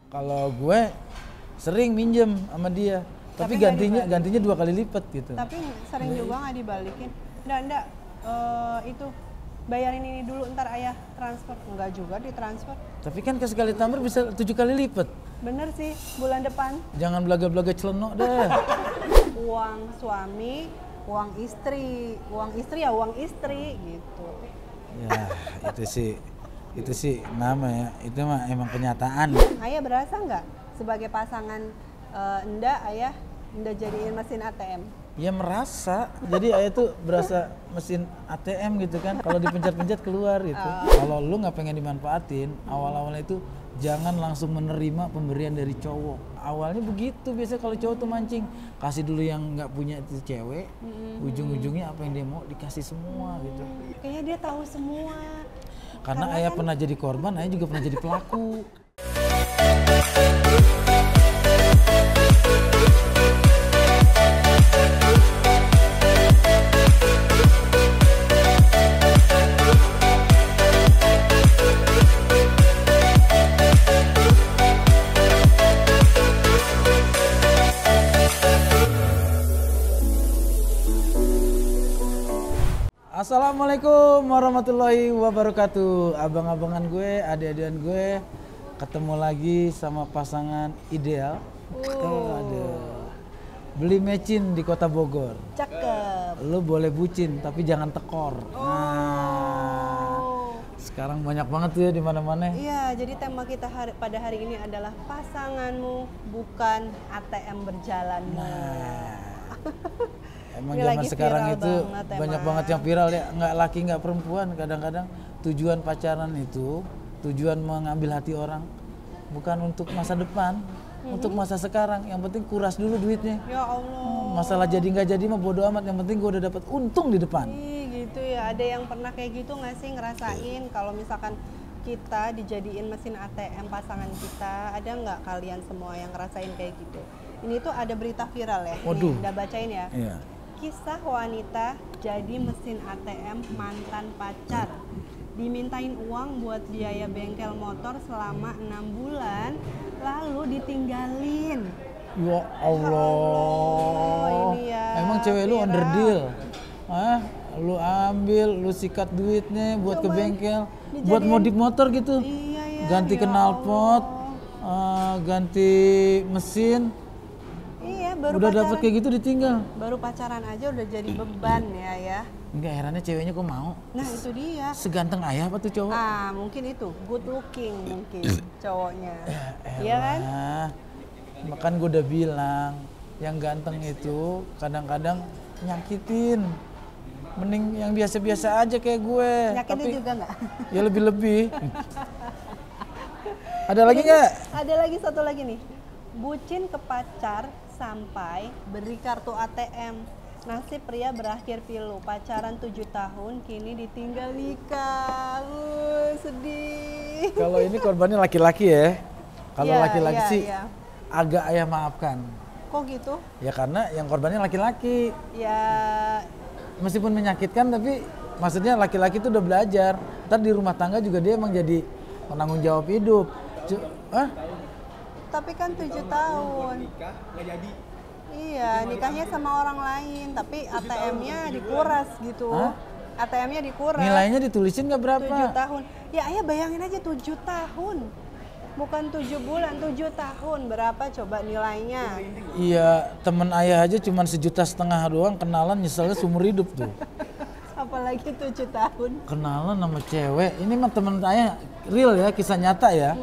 Kalau gue sering minjem sama dia, tapi gantinya 2 kali lipat gitu. Tapi sering juga nggak dibalikin. Enggak, itu bayarin ini dulu ntar ayah transfer. Enggak juga ditransfer. Tapi kan sekali tambah bisa 7 kali lipat. Bener sih, bulan depan. Jangan belaga-belaga celenok deh. Uang suami, uang istri ya uang istri gitu. Ya, itu sih nama ya. Itu mah emang kenyataan. Ayah berasa nggak sebagai pasangan ayah jadiin mesin ATM? Ya merasa. Jadi ayah tuh berasa mesin ATM gitu kan. Kalau dipencet-pencet keluar gitu. Kalau lu nggak pengen dimanfaatin, awal-awalnya itu jangan langsung menerima pemberian dari cowok. Awalnya begitu biasanya kalau cowok tuh mancing, kasih dulu yang nggak punya itu cewek, ujung-ujungnya apa yang dia mau dikasih semua gitu. Kayaknya dia tahu semua. Karena ayah pernah jadi korban, ayah juga pernah jadi pelaku. Assalamualaikum warahmatullahi wabarakatuh. Abang-abangan gue, adik-adikan gue, ketemu lagi sama pasangan ideal. Beli mecin di Kota Bogor. Cakep. Lu boleh bucin tapi jangan tekor. Nah, sekarang banyak banget tuh ya di mana-mana. Iya, jadi tema kita pada hari ini adalah pasanganmu bukan ATM berjalanmu. Emang ini zaman sekarang itu banyak banget yang viral ya, nggak laki nggak perempuan. Kadang-kadang tujuan pacaran itu, tujuan mengambil hati orang bukan untuk masa depan, untuk masa sekarang. Yang penting kuras dulu duitnya. Ya Allah. Masalah jadi nggak jadi mah bodo amat. Yang penting gue udah dapat untung di depan. Gitu ya. Ada yang pernah kayak gitu nggak sih ngerasain kalau misalkan kita dijadiin mesin ATM pasangan kita? Ada nggak kalian semua yang ngerasain kayak gitu? Ini tuh ada berita viral ya. Waduh. Nih, udah bacain ya. Iya. Kisah wanita jadi mesin ATM mantan pacar. Dimintain uang buat biaya bengkel motor selama 6 bulan, lalu ditinggalin. Ya Allah. Ini ya, Emang cewek lu underdeal? Lu ambil, lu sikat duitnya buat ke bengkel, buat modif motor gitu. Iya, ya, ganti ya knalpot, ganti mesin. Baru udah pacaran, dapet kayak gitu ditinggal. Baru pacaran aja udah jadi beban ya. Enggak, herannya ceweknya kok mau. Nah itu dia. Seganteng ayah apa tuh cowok? Mungkin itu good looking mungkin cowoknya. Iya kan? Makan gue udah bilang, yang ganteng itu kadang-kadang nyakitin. Mending yang biasa-biasa aja kayak gue. Nyakitin tapi juga nggak? Ya lebih-lebih. Ada lagi nggak? Ada lagi, satu lagi nih. Bucin ke pacar sampai beri kartu ATM. Nasib pria berakhir pilu. Pacaran 7 tahun kini ditinggal nikah. Sedih. Kalau ini korbannya laki-laki ya. Kalau laki-laki sih agak ayah maafkan. Kok gitu? Ya karena yang korbannya laki-laki. Ya meskipun menyakitkan tapi maksudnya laki-laki itu udah belajar. Ntar di rumah tangga juga dia emang jadi penanggung jawab hidup. Tapi kan 7 tahun. Nikah nggak jadi. Iya, nikahnya sama orang lain, tapi ATM-nya dikuras gitu. ATM-nya dikuras. Nilainya ditulisin nggak berapa? 7 tahun. Ya ayah bayangin aja 7 tahun. Bukan 7 bulan, 7 tahun. Berapa coba nilainya? Iya, temen ayah aja cuma 1,5 juta doang, kenalan nyeselnya seumur hidup tuh. Apalagi 7 tahun. Kenalan sama cewek. Ini mah temen ayah real ya, kisah nyata ya.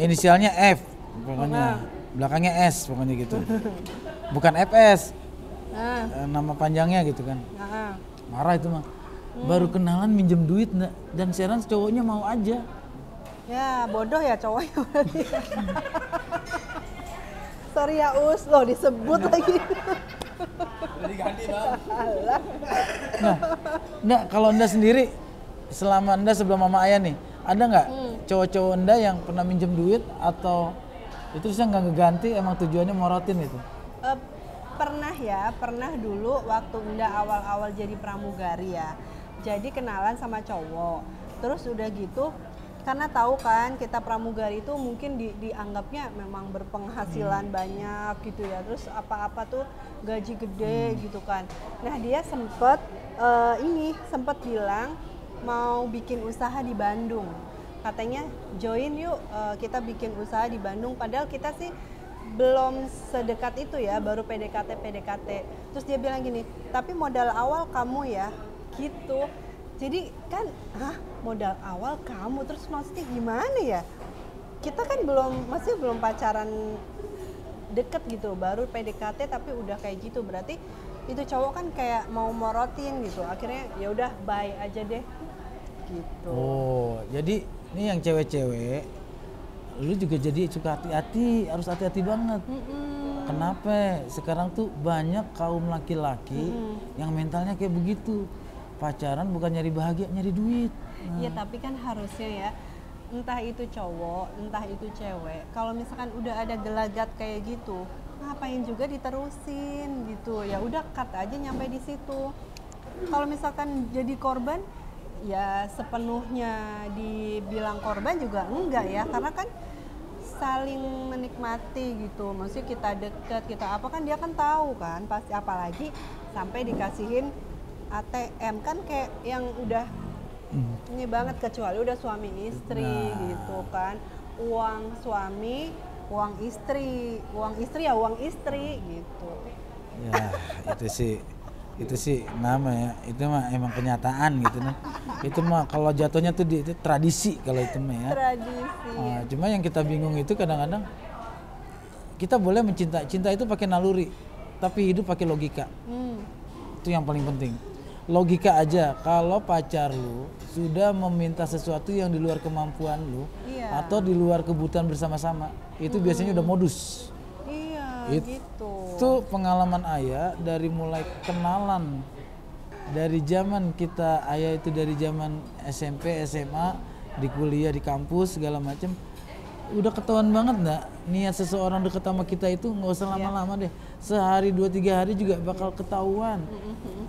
Inisialnya F pokoknya, belakangnya S pokoknya gitu. Bukan FS, nama panjangnya gitu kan. Marah itu mah. Baru kenalan minjem duit dan sekarang cowoknya mau aja. Ya bodoh ya cowoknya berarti. Sorry ya Us, loh disebut lagi. Diganti bang. Nah, kalau Anda sendiri, selama Anda sebelum mama ayah nih, ada nggak cowok-cowok Anda yang pernah minjem duit atau itu bisa nggak ngeganti, emang tujuannya morotin gitu? Pernah dulu waktu Anda awal-awal jadi pramugari ya. Jadi kenalan sama cowok. Terus udah gitu karena tahu kan kita pramugari itu mungkin dianggapnya memang berpenghasilan banyak gitu ya, terus apa-apa tuh gaji gede gitu kan. Nah dia sempet bilang mau bikin usaha di Bandung, katanya join yuk, kita bikin usaha di Bandung, padahal kita sih belum sedekat itu ya, baru PDKT. Terus dia bilang gini, tapi modal awal kamu ya gitu. Jadi kan, modal awal kamu, terus maksudnya gimana ya? Kita kan masih belum pacaran deket gitu, baru PDKT tapi udah kayak gitu, berarti itu cowok kan kayak mau morotin gitu. Akhirnya ya udah bye aja deh gitu. Oh, jadi ini yang cewek-cewek, lu juga jadi suka hati-hati, harus hati-hati banget. Kenapa? Sekarang tuh banyak kaum laki-laki yang mentalnya kayak begitu. Pacaran bukan nyari bahagia, nyari duit. Iya, tapi kan harusnya ya, entah itu cowok, entah itu cewek, kalau misalkan udah ada gelagat kayak gitu, ngapain juga diterusin gitu. Ya udah cut aja nyampe di situ. Kalau misalkan jadi korban, ya sepenuhnya dibilang korban juga enggak ya, karena kan saling menikmati gitu. Maksudnya kita deket, kita apa kan dia kan tahu kan pasti, apalagi sampai dikasihin ATM kan kayak yang udah ini banget, kecuali udah suami istri gitu kan. Uang suami, uang istri ya uang istri gitu. Ya, itu sih nama ya, itu mah emang kenyataan gitu kan. Itu mah kalau jatuhnya tuh itu tradisi kalau itu mah ya. Tradisi. Cuma yang kita bingung itu kadang-kadang kita boleh cinta itu pakai naluri, tapi hidup pakai logika. Itu yang paling penting. Logika aja, kalau pacar lu sudah meminta sesuatu yang di luar kemampuan lu atau di luar kebutuhan bersama-sama, itu biasanya udah modus. Iya, gitu. Itu pengalaman ayah dari mulai kenalan dari zaman kita, ayah itu dari zaman SMP, SMA, di kuliah, di kampus segala macam, udah ketahuan banget nggak niat seseorang deket sama kita itu, nggak usah lama-lama deh, sehari 2-3 hari juga bakal ketahuan.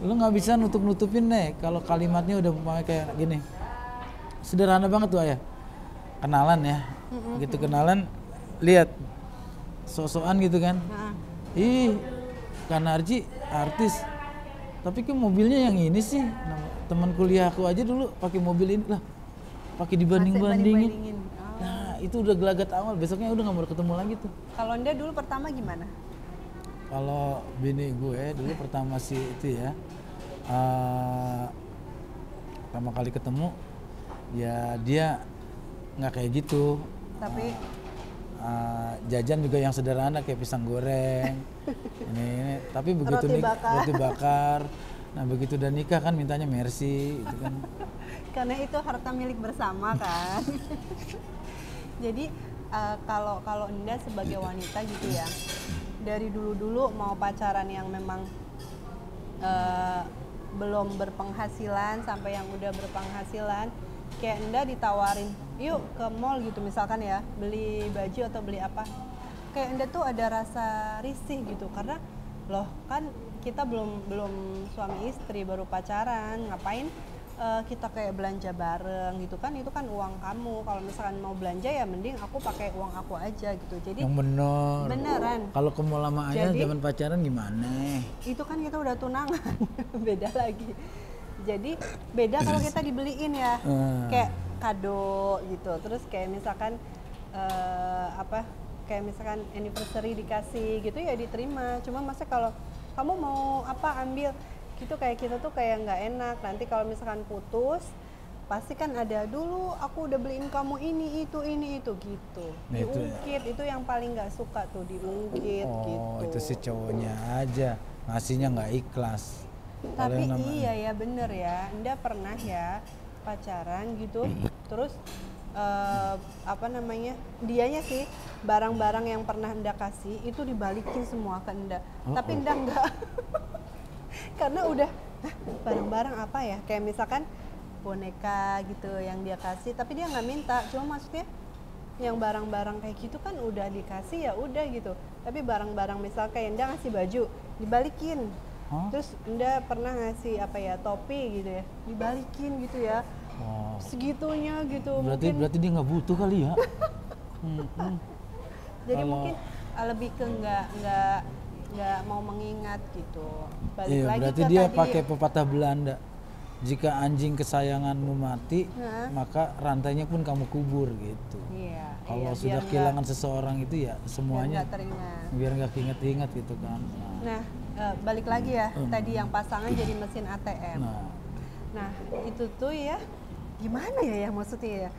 Lu nggak bisa nutup-nutupin deh kalau kalimatnya udah kayak gini. Sederhana banget tuh ayah, kenalan ya, gitu kenalan, lihat sosokan gitu kan. Ih, kan Arji artis, tapi kan mobilnya yang ini sih. Teman kuliah aku aja dulu pakai mobil ini lah, pakai dibanding-bandingin. Nah itu udah gelagat awal, besoknya udah nggak mau ketemu lagi tuh. Kalau Anda dulu pertama gimana? Kalau bini gue dulu pertama sih itu ya, pertama kali ketemu ya dia nggak kayak gitu. Tapi jajan juga yang sederhana kayak pisang goreng, ini. Tapi begitu roti bakar. Nah begitu udah nikah kan mintanya Mercy gitu kan. Karena itu harta milik bersama kan. Jadi kalau Anda sebagai wanita gitu ya, dari dulu mau pacaran yang memang belum berpenghasilan sampai yang udah berpenghasilan, kayak Anda ditawarin yuk ke mall gitu misalkan ya, beli baju atau beli apa, kayak Anda tuh ada rasa risih gitu, karena loh kan kita belum suami istri, baru pacaran, ngapain kita kayak belanja bareng gitu kan, itu kan uang kamu. Kalau misalkan mau belanja ya mending aku pakai uang aku aja gitu. Jadi yang beneran. Kalau ke mall sama ayah zaman pacaran gimana? Itu kan kita udah tunangan. Beda lagi. Jadi beda kalau kita dibeliin ya, kayak kado gitu. Terus kayak misalkan kayak misalkan anniversary dikasih gitu ya diterima. Cuma masa kalau kamu mau apa ambil gitu, kayak kita tuh kayak nggak enak. Nanti kalau misalkan putus pasti kan ada dulu aku udah beliin kamu ini itu gitu. Nah, diungkit itu yang paling nggak suka tuh, diungkit gitu. Itu sih cowoknya aja ngasihnya nggak ikhlas. Tapi iya ya bener ya, Anda pernah ya pacaran gitu terus dianya sih barang-barang yang pernah Anda kasih itu dibalikin semua ke Anda. Tapi Anda enggak. Karena udah barang-barang apa ya, kayak misalkan boneka gitu yang dia kasih tapi dia nggak minta, cuma maksudnya yang barang-barang kayak gitu kan udah dikasih ya udah gitu. Tapi barang-barang misal kayak Anda ngasih baju dibalikin. Terus Anda pernah ngasih topi gitu ya, dibalikin gitu ya. Wow. segitunya gitu. Berarti dia nggak butuh kali ya. Jadi Kalau- mungkin lebih ke nggak mau mengingat gitu. Balik Iya, lagi berarti ke dia tadi, pakai pepatah Belanda. Jika anjing kesayanganmu mati, Hah? maka rantainya pun kamu kubur gitu. Iya, Kalau iya, sudah biar kehilangan seseorang itu ya nggak semuanya teringat. biar nggak ingat-ingat gitu kan. Nah, balik lagi ya, tadi yang pasangan jadi mesin ATM. Nah, Nah, itu tuh ya, gimana ya maksudnya ya?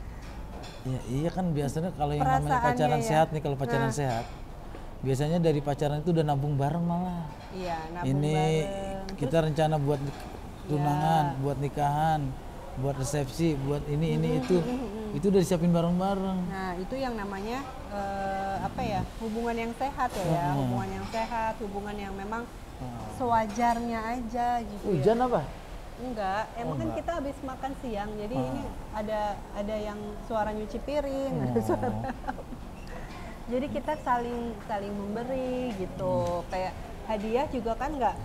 ya iya kan biasanya kalau yang namanya Perasaannya pacaran ya. sehat nih, kalau pacaran Nah. sehat, biasanya dari pacaran itu udah nabung bareng malah. Iya, nabung Ini bareng. kita rencana buat tunangan, buat nikahan, buat resepsi, buat ini itu udah disiapin bareng-bareng. Nah, itu yang namanya apa ya? Hubungan yang sehat ya, hubungan yang sehat, hubungan yang memang sewajarnya aja gitu ya. Hujan apa? Enggak, emang kan enggak. kita habis makan siang, jadi ini ada yang suara nyuci piring, ada suara. Jadi kita saling memberi gitu. Kayak hadiah juga kan nggak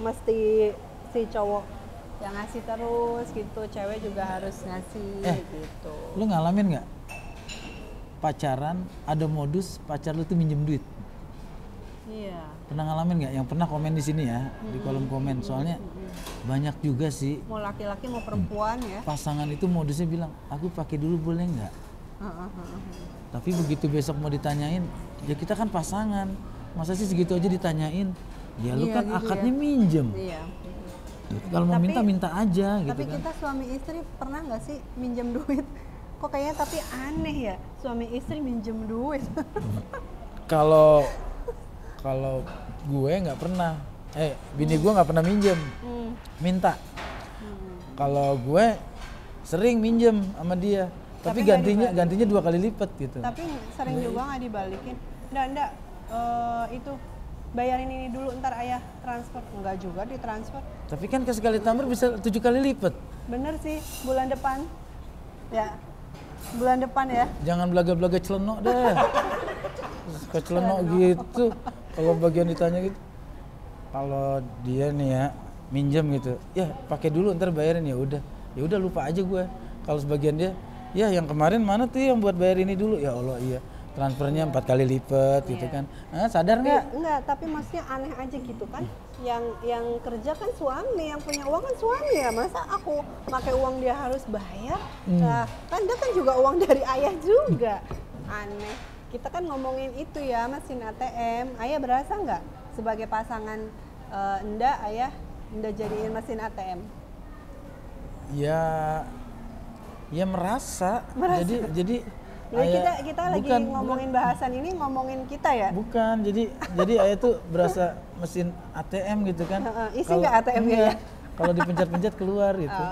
mesti si cowok yang ngasih terus gitu, cewek juga harus ngasih gitu. Lu ngalamin nggak pacaran ada modus pacar lu tuh minjem duit? Iya. Pernah ngalamin nggak? Yang pernah komen di sini ya, di kolom komen. Soalnya banyak juga sih Mau laki-laki mau perempuan ya. pasangan itu modusnya bilang, aku pakai dulu boleh nggak? Tapi begitu besok mau ditanyain, ya kita kan pasangan, masa sih segitu aja ditanyain? Ya lu Iya, kan gitu akadnya ya. minjem. Iya. Kalau mau Tapi- minta aja gitu Tapi kan. kita suami istri pernah nggak sih minjem duit? Kok kayaknya tapi aneh ya, suami istri minjem duit. Kalau gue nggak pernah, bini gue nggak pernah minjem, minta. Kalau gue sering minjem sama dia, tapi nggak gantinya 2 kali lipat gitu. Tapi sering juga nggak dibalikin. Nggak, itu bayarin ini dulu ntar ayah transfer. Enggak juga ditransfer. Tapi kan sekali tambah bisa 7 kali lipat. Bener sih, bulan depan. Ya, bulan depan ya. Jangan belaga-belaga celenok deh. Suka celenok gitu. Kalau bagian ditanya gitu, kalau dia nih ya minjem gitu, ya pakai dulu ntar bayarin, ya udah lupa aja gue. Kalau sebagian dia, ya yang kemarin mana tuh yang buat bayar ini dulu, ya Allah iya transfernya 4 kali lipat gitu kan. Sadar nggak? Enggak, tapi maksudnya aneh aja gitu kan. Yang kerja kan suami, yang punya uang kan suami ya. Masa aku pakai uang dia harus bayar? Nah, kan dia kan juga uang dari ayah juga. Aneh. Kita kan ngomongin itu ya, mesin ATM. Ayah berasa nggak sebagai pasangan ayah jadiin mesin ATM? Ya merasa. Jadi Kita lagi ngomongin bahasan ini, ngomongin kita ya. Bukan, jadi ayah tuh berasa mesin ATM gitu kan. Isi nggak ATM-nya ya? Kalau dipencet-pencet keluar gitu.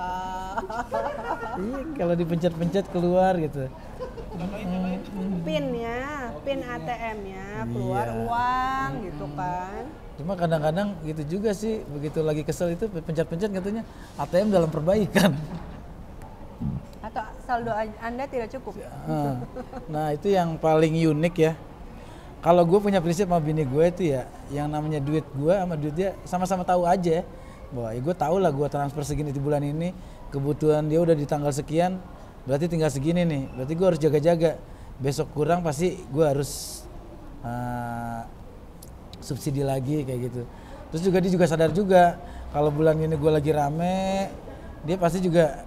Iya, kalau dipencet-pencet keluar gitu. Pin ATM-nya keluar uang gitu kan. Cuma kadang-kadang gitu juga sih, begitu lagi kesel itu pencet-pencet katanya ATM dalam perbaikan. Atau saldo Anda tidak cukup. Nah itu yang paling unik ya. Kalau gue punya prinsip sama bini gue itu ya, yang namanya duit gue sama duit dia sama-sama tahu aja. Bahwa ya gue tahu lah gue transfer segini di bulan ini, kebutuhan dia udah di tanggal sekian, berarti tinggal segini nih. Berarti gue harus jaga-jaga. Besok kurang pasti gue harus subsidi lagi kayak gitu. Terus juga dia juga sadar juga kalau bulan ini gue lagi rame, dia pasti juga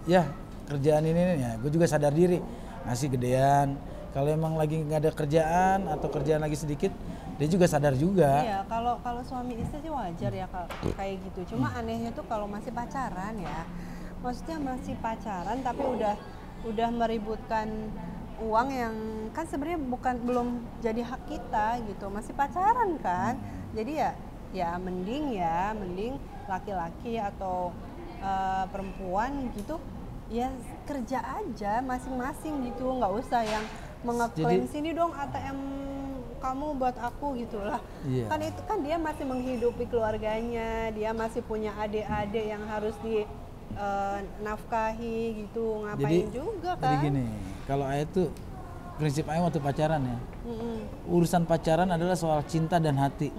ya kerjaan ini ya gue juga sadar diri ngasih gedean. Kalau emang lagi nggak ada kerjaan atau kerjaan lagi sedikit, dia juga sadar juga. Iya, kalau suami istri sih wajar ya kayak gitu. Cuma anehnya tuh kalau masih pacaran ya. Maksudnya masih pacaran tapi udah meributkan uang yang kan sebenarnya belum jadi hak kita gitu. Masih pacaran kan. Jadi ya mending laki-laki atau perempuan gitu ya kerja aja masing-masing gitu, nggak usah yang mengeklaim sini dong ATM kamu buat aku gitulah. Iya. Kan itu kan dia masih menghidupi keluarganya, dia masih punya adik-adik yang harus di nafkahi gitu, ngapain juga kan. Jadi gini, kalau ayah tuh prinsip ayah waktu pacaran ya, urusan pacaran adalah soal cinta dan hati.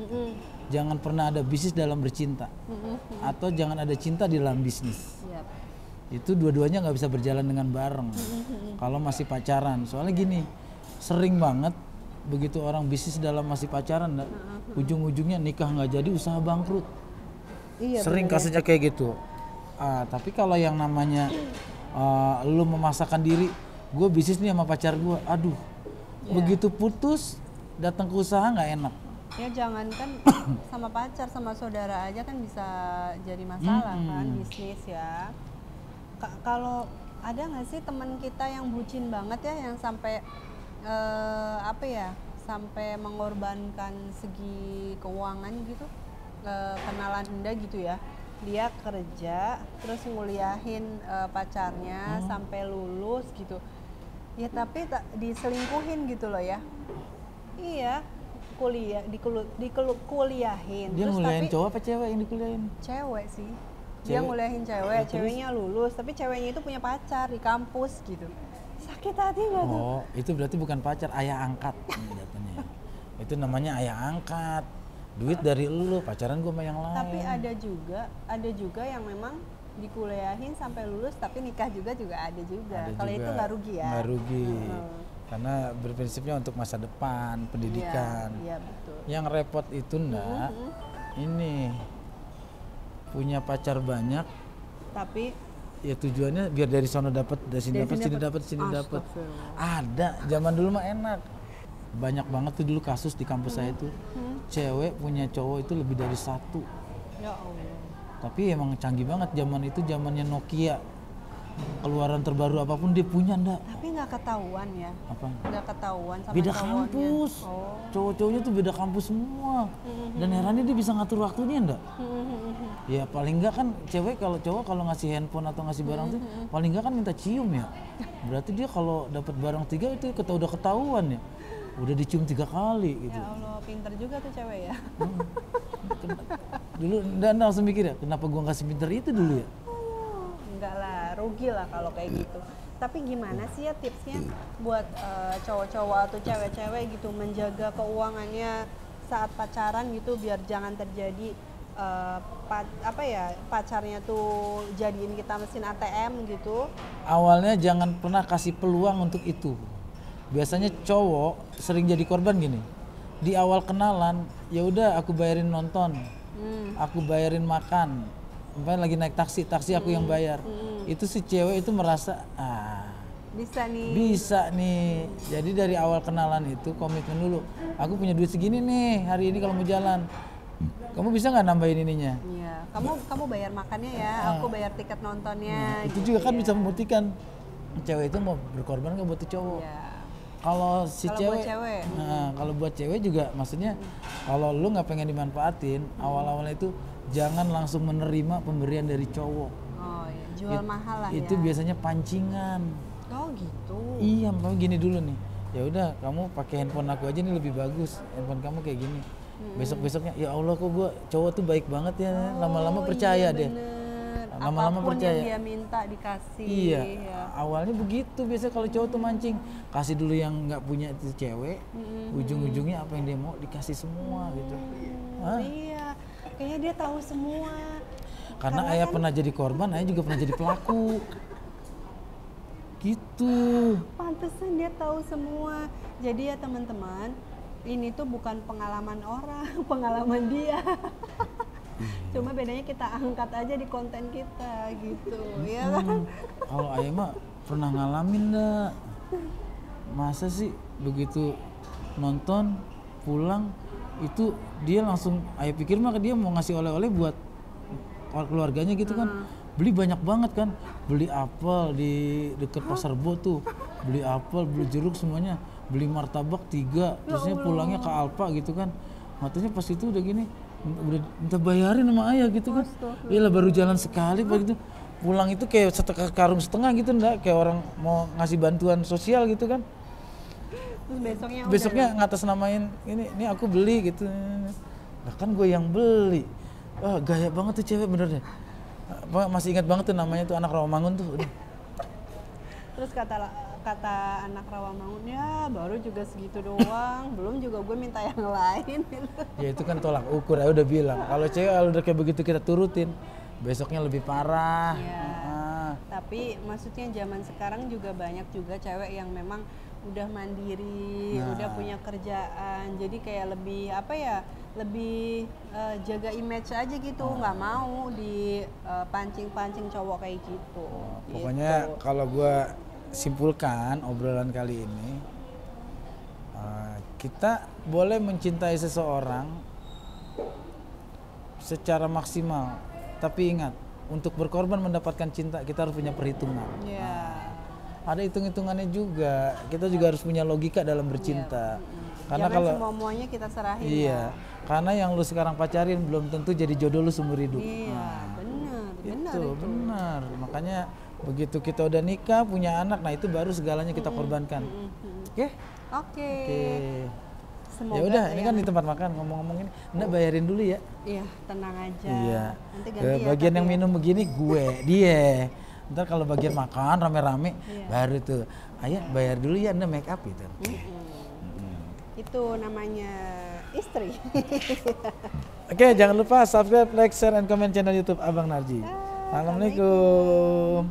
Jangan pernah ada bisnis dalam bercinta, atau jangan ada cinta di dalam bisnis. Siap. itu dua-duanya nggak bisa berjalan dengan bareng kalau masih pacaran. Soalnya gini, sering banget begitu orang bisnis dalam masih pacaran, ujung-ujungnya nikah nggak jadi, usaha bangkrut. Iya, Sering bener ya. kasusnya kayak gitu. Tapi kalau yang namanya lu memaksakan diri, gue bisnis nih sama pacar gue, aduh, begitu putus datang ke usaha nggak enak. Ya jangankan sama pacar, sama saudara aja kan bisa jadi masalah kan bisnis ya. Kalau ada nggak sih teman kita yang bucin banget ya, yang sampai apa ya, sampai mengorbankan segi keuangan gitu, kenalan Anda gitu ya, dia kerja terus nguliahin pacarnya sampai lulus gitu ya, tapi diselingkuhin gitu loh ya. Iya, kuliahin Dia terus nguliahin tapi cowok apa cewek yang dikuliahin? cewek sih, dia nguliahin cewek, ceweknya lulus tapi ceweknya itu punya pacar di kampus gitu. Sakit hati nggak tuh? Oh, itu berarti bukan pacar, ayah angkat jatuhnya. Itu namanya ayah angkat. Duit dari lu, pacaran gue sama yang lain. Tapi ada juga yang memang dikuliahin sampai lulus tapi nikah juga ada juga. Ada Kalau juga. itu nggak rugi ya? Nggak rugi. Karena berprinsipnya untuk masa depan, pendidikan. Iya betul. Yang repot itu enggak, ini punya pacar banyak, Tapi ya tujuannya biar dari sono dapat, dari sini dapat, sini dapat, sini dapat. Ada, zaman dulu mah enak. Banyak banget tuh dulu kasus di kampus saya tuh. Cewek punya cowok itu lebih dari satu. ya Allah. Tapi emang canggih banget zaman itu, zamannya Nokia. Keluaran terbaru apapun dia punya ndak. Tapi nggak ketahuan ya? Apa? Nggak ketahuan sama Beda cowoknya. kampus. Oh. Cowok-cowoknya tuh beda kampus semua. Dan herannya dia bisa ngatur waktunya ndak? Ya paling enggak kan cewek, kalau cowok kalau ngasih handphone atau ngasih barang tuh paling enggak kan minta cium ya. Berarti dia kalau dapat barang 3 itu udah ketahuan ya. Udah dicium 3 kali gitu. Ya Allah, pinter juga tuh cewek ya. Dulu dan langsung mikir ya, kenapa gua ngasih pinter itu dulu ya? Enggak lah, rugi lah kalau kayak gitu. Tapi gimana sih ya tipsnya buat cowok-cowok atau cewek-cewek gitu menjaga keuangannya saat pacaran gitu, biar jangan terjadi pacarnya tuh jadiin kita mesin ATM gitu. Awalnya jangan pernah kasih peluang untuk itu. Biasanya cowok sering jadi korban gini. Di awal kenalan, ya udah aku bayarin nonton, aku bayarin makan, sampai lagi naik taksi aku yang bayar. Itu si cewek itu merasa bisa nih. Jadi dari awal kenalan itu komitmen dulu. Aku punya duit segini nih hari ini kalau mau jalan. Kamu bisa nggak nambahin ininya? Iya, kamu bayar makannya ya, aku bayar tiket nontonnya. Itu juga kan bisa membuktikan cewek itu mau berkorban nggak buat tuh cowok. Iya. Kalau si Kalau cewek, buat cewek. nah kalau buat cewek juga maksudnya kalau lu nggak pengen dimanfaatin, awal-awalnya itu jangan langsung menerima pemberian dari cowok. Oh iya, jual mahal lah Itu ya. biasanya pancingan. Oh gitu. Iya, makanya gini dulu nih. Ya udah, kamu pakai handphone aku aja nih lebih bagus. Handphone kamu kayak gini. Besok-besoknya, ya Allah kok gua cowok tuh baik banget ya. Lama-lama percaya iya, deh. bener. Lama-lama Apapun percaya. yang dia minta dikasih. Iya, ya. awalnya begitu biasanya kalau cowok tuh mancing, kasih dulu yang nggak punya itu cewek, ujung-ujungnya apa yang dia mau dikasih semua gitu. Hah? Iya, kayaknya dia tahu semua. Karena ayah kan pernah jadi korban, ayah juga pernah jadi pelaku. Gitu. pantesan dia tahu semua. Jadi ya teman-teman, ini tuh bukan pengalaman orang, pengalaman dia. Cuma bedanya kita angkat aja di konten kita gitu, ya kan? Kalau ayah mah pernah ngalamin ndak? Masa sih begitu nonton pulang itu dia langsung, ayah pikir mah dia mau ngasih oleh-oleh buat keluarganya gitu kan. Beli banyak banget kan, beli apel di deket pasar Bo tuh, beli apel, beli jeruk semuanya, beli martabak 3, terusnya pulangnya ke Alfa gitu kan. Matanya pas itu udah gini, udah minta bayarin sama ayah gitu kan. Iya baru jalan sekali pak gitu, pulang itu kayak karung setengah gitu ndak, kayak orang mau ngasih bantuan sosial gitu kan. Terus Besoknya ngatasnamain ini aku beli gitu. Lah kan gue yang beli. Gaya banget tuh cewek bener deh. Masih ingat banget tuh namanya tuh anak Rawamangun tuh. Terus kata anak Rawamangun, ya baru juga segitu doang, belum juga gue minta yang lain. Ya itu kan tolak ukur, ya udah bilang. Kalau cewek kalau udah kayak begitu kita turutin, besoknya lebih parah. Iya. Tapi maksudnya zaman sekarang juga banyak juga cewek yang memang udah mandiri, Nah. udah punya kerjaan, jadi kayak lebih apa ya, lebih jaga image aja gitu, nggak mau dipancing-pancing cowok kayak gitu. Pokoknya Gitu. kalau gua simpulkan obrolan kali ini, kita boleh mencintai seseorang secara maksimal, tapi ingat, untuk berkorban mendapatkan cinta kita harus punya perhitungan. Ya. Ada hitung-hitungannya juga. Kita juga harus punya logika dalam bercinta. Karena Jangan kalau semua-muanya kita serahin iya, ya. karena yang lu sekarang pacarin belum tentu jadi jodoh lu seumur hidup. Iya, benar Itu benar. Makanya begitu kita udah nikah, punya anak, nah itu baru segalanya kita korbankan. Oke? Oke. Oke. Semoga Ya udah, ini ya. kan di tempat makan ngomong-ngomong ini, Nda bayarin dulu ya. Iya, tenang aja. Iya. Nanti Ke ganti ya. bagian tapi yang ya. minum begini gue, dia. Ntar kalau bagian makan rame-rame, Iya. baru tuh, ayah bayar dulu ya, Nda make up gitu. Itu namanya istri. Oke, jangan lupa subscribe, like, share, and comment channel YouTube Abang Narji. Assalamualaikum.